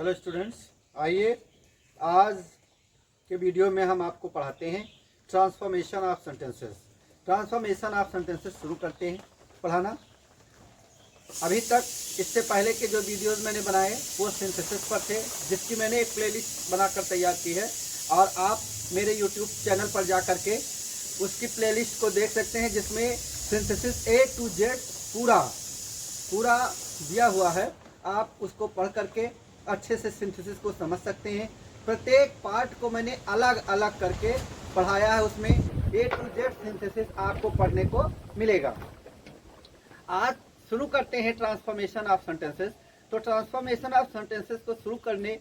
Hello students, आइए आज के वीडियो में हम आपको पढ़ाते हैं transformation of sentences. Transformation of sentences शुरू करते हैं पढ़ाना। अभी तक इससे पहले के जो वीडियोस मैंने बनाए वो सिंथेसिस पर थे, जिसकी मैंने एक प्लेलिस्ट बनाकर तैयार की है और आप मेरे यूट्यूब चैनल पर जा कर के उसकी प्लेलिस्ट को देख सकते हैं, जिसमें सिंथेसिस A to Z पूरा दिया हुआ है। आप उसको पढ़ करके अच्छे से सिंथेसिस को समझ सकते हैं। प्रत्येक पार्ट को मैंने अलग अलग करके पढ़ाया है, उसमें A to Z सिंथेसिस आपको पढ़ने को मिलेगा। आज शुरू करते हैं ट्रांसफॉर्मेशन ऑफ सेंटेंसेस। तो ट्रांसफॉर्मेशन ऑफ सेंटेंसेस को शुरू करने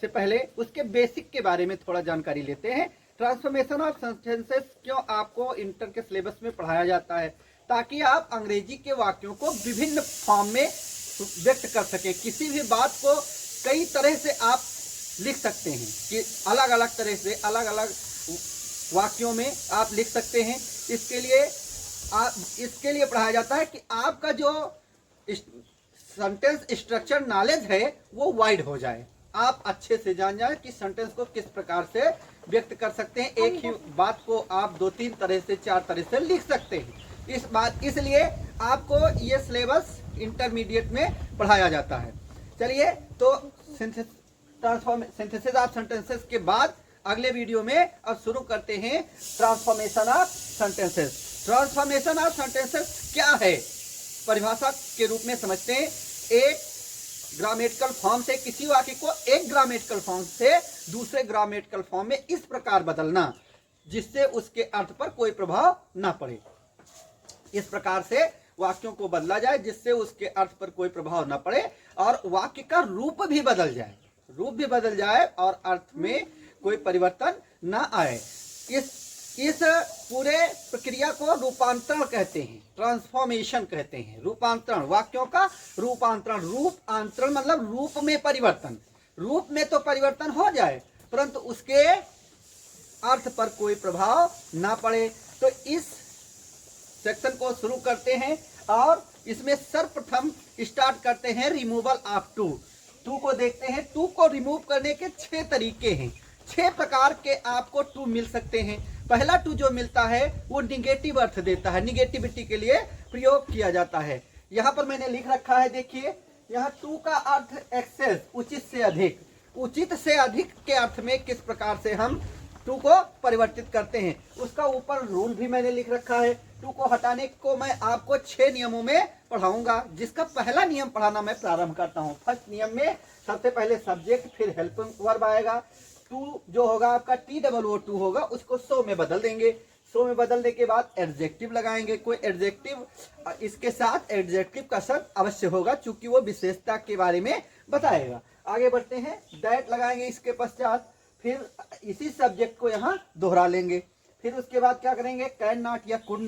से पहले उसके बेसिक के बारे में थोड़ा जानकारी लेते हैं। ट्रांसफॉर्मेशन ऑफ सेंटेंसेस क्यों आपको इंटर के सिलेबस में पढ़ाया जाता है? ताकि आप अंग्रेजी के वाक्यों को विभिन्न फॉर्म में व्यक्त कर सकें। किसी भी बात को कई तरह से आप लिख सकते हैं कि अलग अलग तरह से अलग अलग वाक्यों में आप लिख सकते हैं। इसके लिए पढ़ाया जाता है कि आपका जो सेंटेंस स्ट्रक्चर नॉलेज है वो वाइड हो जाए, आप अच्छे से जान जाए कि सेंटेंस को किस प्रकार से व्यक्त कर सकते हैं। एक ही बात को आप 2-3 तरह से 4 तरह से लिख सकते हैं। इसलिए आपको ये सिलेबस इंटरमीडिएट में पढ़ाया जाता है। चलिए, तो सिंथेसिस ऑफ सेंटेंसेस के बाद अगले वीडियो में अब शुरू करते हैं transformation of sentences. Transformation of sentences क्या है, परिभाषा के रूप में समझते हैं। एक ग्रामेटिकल फॉर्म से किसी वाक्य को एक ग्रामेटिकल फॉर्म से दूसरे ग्रामेटिकल फॉर्म में इस प्रकार बदलना जिससे उसके अर्थ पर कोई प्रभाव ना पड़े। इस प्रकार से वाक्यों को बदला जाए जिससे उसके अर्थ पर कोई प्रभाव न पड़े और वाक्य का रूप भी बदल जाए और अर्थ में कोई परिवर्तन न आए। इस पूरे प्रक्रिया को रूपांतरण कहते हैं, ट्रांसफॉर्मेशन कहते हैं। रूपांतरण, वाक्यों का रूपांतरण। रूपांतरण मतलब रूप में परिवर्तन। रूप में तो परिवर्तन हो जाए परंतु उसके अर्थ पर कोई प्रभाव ना पड़े। तो इस सेक्शन को शुरू करते हैं और इसमें सर्वप्रथम स्टार्ट करते हैं रिमूवल ऑफ टू को देखते हैं। टू को रिमूव करने के 6 तरीके हैं। 6 प्रकार के आपको टू मिल सकते हैं। पहला टू जो मिलता है वो निगेटिव अर्थ देता है, निगेटिविटी के लिए प्रयोग किया जाता है। यहाँ पर मैंने लिख रखा है, देखिए यहाँ टू का अर्थ एक्सेस, उचित से अधिक। उचित से अधिक के अर्थ में किस प्रकार से हम टू को परिवर्तित करते हैं उसका ऊपर रूल भी मैंने लिख रखा है। टू को हटाने को मैं आपको 6 नियमों में पढ़ाऊंगा, जिसका पहला नियम पढ़ाना मैं प्रारंभ करता हूं। फर्स्ट नियम में सबसे पहले सब्जेक्ट, फिर हेल्पिंग वर्ब आएगा। टू जो होगा आपका TOO होगा, उसको सो में बदल देंगे। सो में बदलने के बाद एडजेक्टिव लगाएंगे। कोई एडजेक्टिव, इसके साथ एडजेक्टिव का शब्द अवश्य होगा चूंकि वो विशेषता के बारे में बताएगा। आगे बढ़ते हैं, दैट लगाएंगे इसके पश्चात। फिर इसी सब्जेक्ट को यहाँ दोहरा लेंगे। फिर उसके बाद क्या करेंगे, कैन नॉट या कुड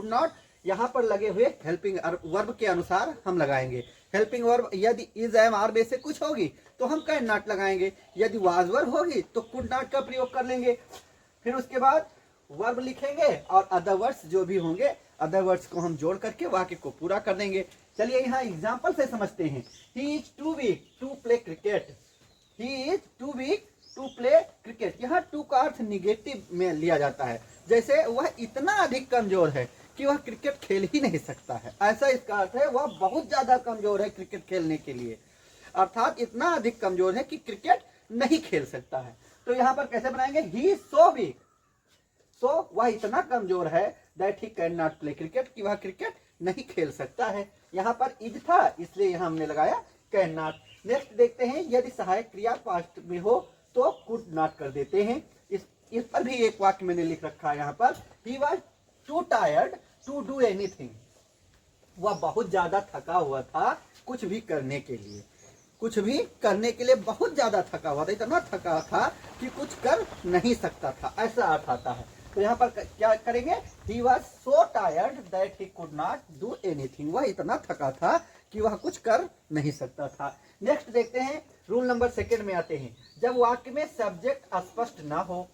नॉट यहाँ पर लगे हुए हेल्पिंग वर्ब के अनुसार हम लगाएंगे। हेल्पिंग वर्ब यदि इज एम आर में से कुछ होगी तो हम कैन नॉट लगाएंगे, यदि वाज वर्ब होगी तो कुड नॉट का प्रयोग कर लेंगे। फिर उसके बाद वर्ब लिखेंगे और अदर वर्ड्स जो भी होंगे, अदर वर्ड्स को हम जोड़ करके वाक्य को पूरा कर देंगे। चलिए यहाँ एग्जाम्पल से समझते हैं। He is too weak to play cricket. He is too weak to play cricket. यहाँ टू का अर्थ निगेटिव में लिया जाता है, जैसे वह इतना अधिक कमजोर है कि वह क्रिकेट खेल ही नहीं सकता है, ऐसा इसका अर्थ है। वह बहुत ज्यादा कमजोर है क्रिकेट खेलने के लिए, अर्थात इतना अधिक कमजोर है कि क्रिकेट नहीं खेल सकता है। तो यहाँ पर कैसे बनाएंगे, ही इज सो वीक, सो वह इतना कमजोर है, that he can not play cricket, कि वह क्रिकेट नहीं खेल सकता है। यहाँ पर इज था इसलिए यहाँ हमने लगाया कैन नॉट। नेक्स्ट देखते हैं, यदि सहायक क्रिया पास्ट में हो तो कुड नॉट कर देते हैं। इस पर भी एक वाक्य मैंने लिख रखा है यहाँ पर। He was too tired to do anything. वह बहुत ज्यादा थका हुआ था कुछ भी करने के लिए, बहुत ज्यादा थका हुआ था, इतना थका था कि कुछ कर नहीं सकता था, ऐसा अर्थ आता है। तो यहाँ पर क्या करेंगे, he was so tired that he could not do anything. वह इतना थका था कि वह कुछ कर नहीं सकता था। नेक्स्ट देखते हैं, रूल नंबर 2 में आते हैं। जब वाक्य में सब्जेक्ट स्पष्ट ना हो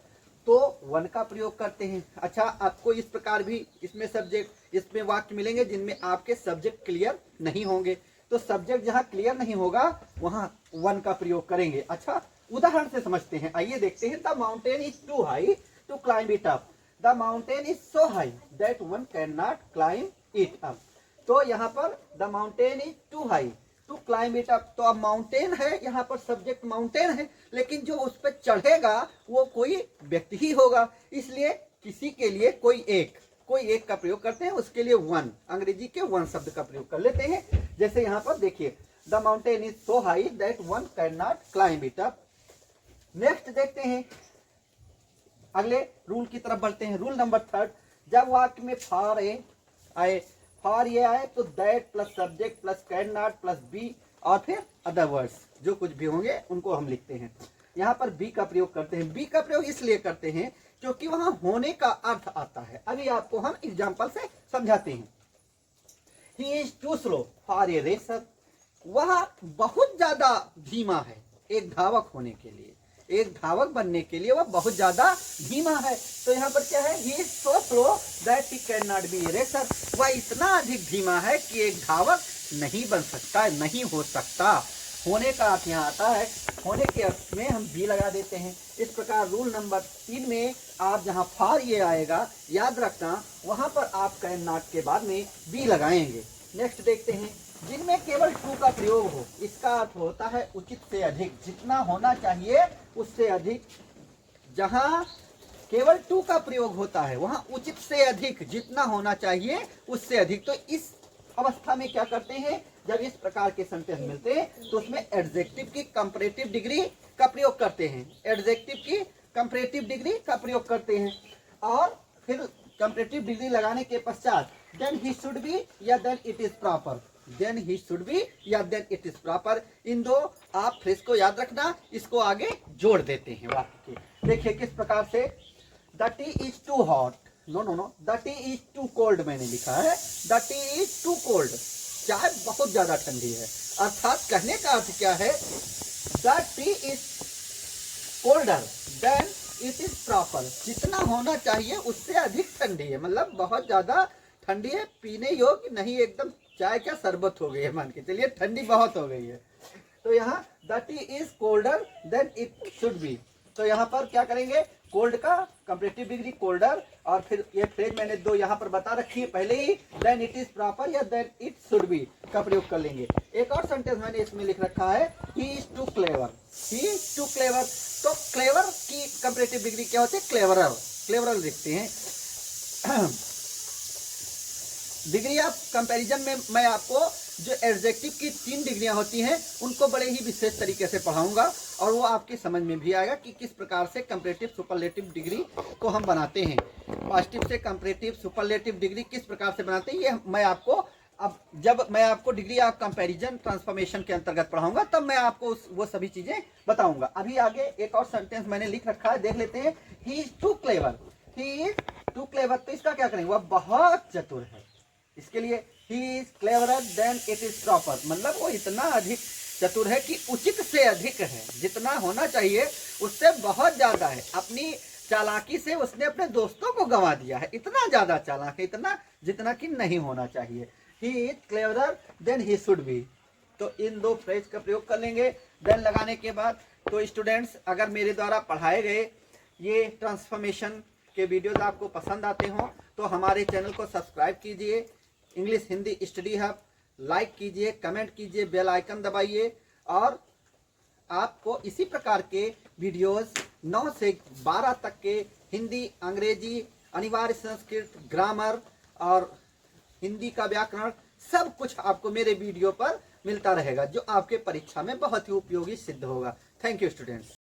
तो वन का प्रयोग करते हैं। अच्छा, आपको इस प्रकार भी इसमें सब्जेक्ट, इसमें वाक्य मिलेंगे जिनमें आपके सब्जेक्ट क्लियर नहीं होंगे, तो सब्जेक्ट जहां क्लियर नहीं होगा वहां वन का प्रयोग करेंगे। अच्छा, उदाहरण से समझते हैं, आइए देखते हैं। The mountain is too high to climb it up. The mountain is so high that one can not climb it up. तो यहाँ पर the mountain is too high to climb it up, तो अब माउंटेन है, यहाँ पर subject mountain है, लेकिन जो उस पर चढ़ेगा वो कोई व्यक्ति ही होगा, इसलिए किसी के लिए कोई एक का प्रयोग करते हैं, उसके लिए वन, अंग्रेजी के वन शब्द का प्रयोग कर लेते हैं। जैसे यहाँ पर देखिए, the mountain is so high that one can not climb it up. Next देखते हैं, अगले रूल की तरफ बढ़ते हैं। रूल नंबर 3, जब वाक्य में फॉर ये आए तो that plus subject plus can not plus be और फिर अदर वर्ड्स जो कुछ भी होंगे उनको हम लिखते हैं। यहाँ पर बी का प्रयोग करते हैं। बी का प्रयोग इसलिए करते हैं क्योंकि वहां होने का अर्थ आता है। अभी आपको हम एग्जाम्पल से समझाते हैं। He is too slow for a racer, वह बहुत ज्यादा धीमा है एक धावक होने के लिए, एक धावक बनने के लिए वह बहुत ज्यादा धीमा है। तो यहाँ पर क्या है, he is so slow that he can not be A racer, वह इतना अधिक धीमा है कि एक धावक नहीं बन सकता, नहीं हो सकता। होने का अर्थ यहाँ आता है, होने के अर्थ में हम बी लगा देते हैं। इस प्रकार रूल नंबर 3 में आप जहाँ फॉर ये आएगा याद रखना, वहां पर आप कैन नॉट के बाद में बी लगाएंगे। नेक्स्ट देखते हैं, जिनमें केवल टू का प्रयोग हो, इसका अर्थ होता है उचित से अधिक, जितना होना चाहिए उससे अधिक। जहां केवल टू का प्रयोग होता है वहां उचित से अधिक, जितना होना चाहिए उससे अधिक। तो इस अवस्था में क्या करते हैं, जब इस प्रकार के सेंटेंस मिलते हैं तो उसमें एडजेक्टिव की कंपैरेटिव डिग्री का प्रयोग करते हैं, एडजेक्टिव की कंपैरेटिव डिग्री का प्रयोग करते हैं। और फिर कंपैरेटिव डिग्री लगाने के पश्चात देन ही शुड बी या then it is proper, then he should be या देन इट इज प्रॉपर। इन दो आप फ्रेज को याद रखना, इसको आगे जोड़ देते हैं वाक्य के। देखिए किस प्रकार से, the tea is too hot, no the tea is too cold मैंने लिखा है, the tea is too cold, चाय बहुत ज्यादा ठंडी है। अर्थात कहने का अर्थ क्या है, the tea is colder than it is proper, जितना होना चाहिए उससे अधिक ठंडी है, मतलब बहुत ज्यादा ठंडी है, पीने योग्य नहीं, एकदम चाय क्या शरबत हो गई है, मान के चलिए ठंडी बहुत हो गई है। तो यहाँ the tea is colder than it should be, तो यहाँ पर क्या करेंगे, कोल्ड का कंपैरेटिव डिग्री कोल्डर, और फिर ये फ्रेज मैंने दो यहाँ पर बता रखी है पहले ही, देन इट इज प्रॉपर या देन इट शुड बी का प्रयोग कर लेंगे। एक और सेंटेंस मैंने इसमें लिख रखा है, he is too clever, he is too clever. तो क्लेवर की कंपैरेटिव डिग्री क्या होती है, क्लेवरर, क्लेवरर लिखते हैं। डिग्री ऑफ कंपैरिजन में मैं आपको जो एडजेक्टिव की 3 डिग्रियां होती हैं उनको बड़े ही विशेष तरीके से पढ़ाऊंगा, और वो आपकी समझ में भी आएगा कि किस प्रकार से कंपैरेटिव सुपरलेटिव डिग्री को हम बनाते हैं। पॉजिटिव से कंपैरेटिव सुपरलेटिव डिग्री किस प्रकार से बनाते हैं, ये मैं आपको अब जब मैं आपको डिग्री ऑफ कंपैरिजन ट्रांसफॉर्मेशन के अंतर्गत पढ़ाऊंगा तब मैं आपको वो सभी चीजें बताऊंगा। अभी आगे एक और सेंटेंस मैंने लिख रखा है, देख लेते हैं। He is too clever, he is too clever, तो इसका क्या करेंगे, वह बहुत चतुर है, इसके लिए he is cleverer than it is proper, मतलब वो इतना अधिक चतुर है कि उचित से अधिक है, जितना होना चाहिए उससे बहुत ज्यादा है। अपनी चालाकी से उसने अपने दोस्तों को गंवा दिया है, इतना ज्यादा चालाक है, इतना जितना कि नहीं होना चाहिए। He is cleverer than he should be, तो इन दो फ्रेज का प्रयोग कर लेंगे देन लगाने के बाद। तो स्टूडेंट्स, अगर मेरे द्वारा पढ़ाए गए ये ट्रांसफॉर्मेशन के वीडियोज आपको पसंद आते हों तो हमारे चैनल को सब्सक्राइब कीजिए, English Hindi study hub like कीजिए, कमेंट कीजिए, बेल आइकन दबाइए, और आपको इसी प्रकार के वीडियोस 9 से 12 तक के हिंदी, अंग्रेजी, अनिवार्य संस्कृत, ग्रामर और हिंदी का व्याकरण सब कुछ आपको मेरे वीडियो पर मिलता रहेगा, जो आपके परीक्षा में बहुत ही उपयोगी सिद्ध होगा। Thank you students.